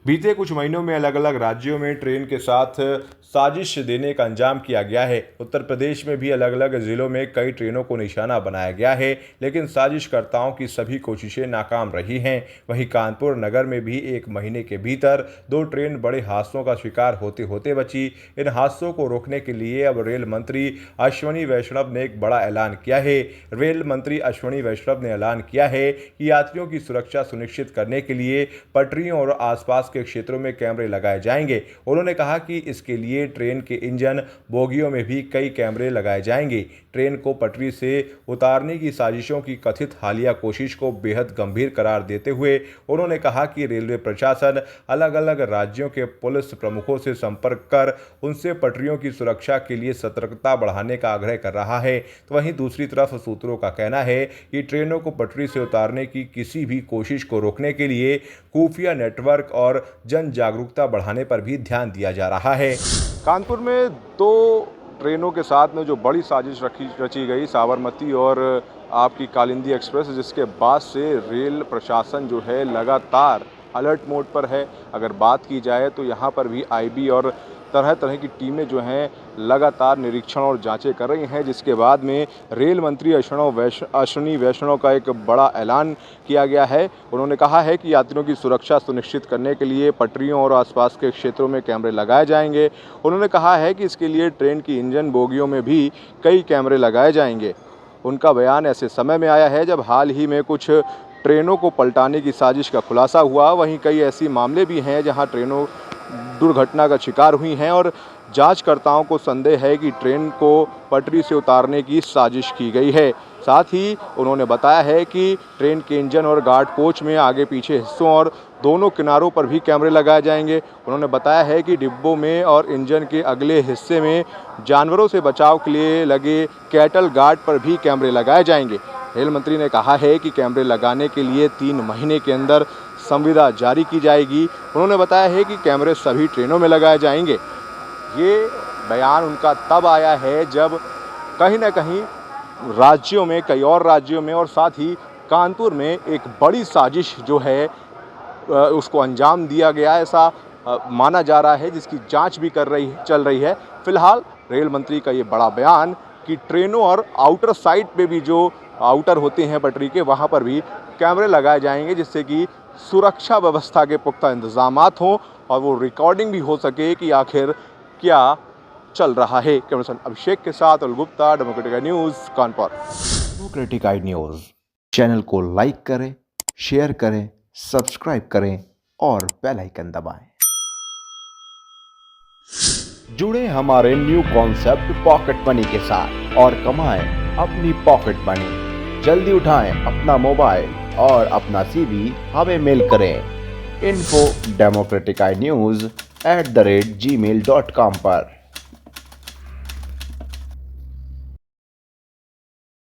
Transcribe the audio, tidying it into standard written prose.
बीते कुछ महीनों में अलग अलग राज्यों में ट्रेन के साथ साजिश देने का अंजाम किया गया है। उत्तर प्रदेश में भी अलग अलग जिलों में कई ट्रेनों को निशाना बनाया गया है, लेकिन साजिशकर्ताओं की सभी कोशिशें नाकाम रही हैं। वहीं कानपुर नगर में भी एक महीने के भीतर 2 ट्रेन बड़े हादसों का शिकार होते होते बची। इन हादसों को रोकने के लिए अब रेल मंत्री अश्विनी वैष्णव ने एक बड़ा ऐलान किया है। रेल मंत्री अश्विनी वैष्णव ने ऐलान किया है कि यात्रियों की सुरक्षा सुनिश्चित करने के लिए पटरियों और आसपास के क्षेत्रों में कैमरे लगाए जाएंगे। उन्होंने कहा कि इसके लिए ट्रेन के इंजन बोगियों में भी कई कैमरे लगाए जाएंगे। ट्रेन को पटरी से उतारने की साजिशों की कथित हालिया कोशिश को बेहद गंभीर करार देते हुए उन्होंने कहा कि रेलवे प्रशासन अलग अलग राज्यों के पुलिस प्रमुखों से संपर्क कर उनसे पटरियों की सुरक्षा के लिए सतर्कता बढ़ाने का आग्रह कर रहा है। तो वहीं दूसरी तरफ सूत्रों का कहना है कि ट्रेनों को पटरी से उतारने की किसी भी कोशिश को रोकने के लिए खुफिया नेटवर्क और जन जागरूकता बढ़ाने पर भी ध्यान दिया जा रहा है। कानपुर में 2 ट्रेनों के साथ में जो बड़ी साजिश रची गई, साबरमती और आपकी कालिंदी एक्सप्रेस, जिसके बाद से रेल प्रशासन जो है लगातार अलर्ट मोड पर है। अगर बात की जाए तो यहाँ पर भी आईबी और तरह तरह की टीमें जो हैं लगातार निरीक्षण और जांचें कर रही हैं, जिसके बाद में रेल मंत्री अश्विनी वैष्णव का एक बड़ा ऐलान किया गया है। उन्होंने कहा है कि यात्रियों की सुरक्षा सुनिश्चित करने के लिए पटरियों और आसपास के क्षेत्रों में कैमरे लगाए जाएंगे। उन्होंने कहा है कि इसके लिए ट्रेन की इंजन बोगियों में भी कई कैमरे लगाए जाएंगे। उनका बयान ऐसे समय में आया है जब हाल ही में कुछ ट्रेनों को पलटाने की साजिश का खुलासा हुआ। वहीं कई ऐसे मामले भी हैं जहां ट्रेनों दुर्घटना का शिकार हुई हैं और जांचकर्ताओं को संदेह है कि ट्रेन को पटरी से उतारने की साजिश की गई है। साथ ही उन्होंने बताया है कि ट्रेन के इंजन और गार्ड कोच में आगे पीछे हिस्सों और दोनों किनारों पर भी कैमरे लगाए जाएंगे। उन्होंने बताया है कि डिब्बों में और इंजन के अगले हिस्से में जानवरों से बचाव के लिए लगे कैटल गार्ड पर भी कैमरे लगाए जाएंगे। रेल मंत्री ने कहा है कि कैमरे लगाने के लिए 3 महीने के अंदर संविदा जारी की जाएगी। उन्होंने बताया है कि कैमरे सभी ट्रेनों में लगाए जाएंगे। ये बयान उनका तब आया है जब कहीं ना कहीं राज्यों में, कई और राज्यों में और साथ ही कानपुर में एक बड़ी साजिश जो है उसको अंजाम दिया गया, ऐसा माना जा रहा है, जिसकी जांच भी चल रही है। फिलहाल रेल मंत्री का ये बड़ा बयान कि ट्रेनों और आउटर साइड पे भी जो आउटर होते हैं पटरी के, वहाँ पर भी कैमरे लगाए जाएंगे, जिससे कि सुरक्षा व्यवस्था के पुख्ता इंतजामात हों और वो रिकॉर्डिंग भी हो सके कि आखिर क्या चल रहा है। कैमरामैन अभिषेक के साथ Arun Gupta, democratic I news, Kanpur. Democratic I news channel को लाइक करें, शेयर करें, सब्सक्राइब करें और बेल आइकन दबाएं। जुड़े हमारे न्यू कॉन्सेप्ट पॉकेट मनी के साथ और कमाएं अपनी पॉकेट मनी। जल्दी उठाएं अपना मोबाइल और अपना CV हमें मेल करें info@democraticnews@gmail.com पर।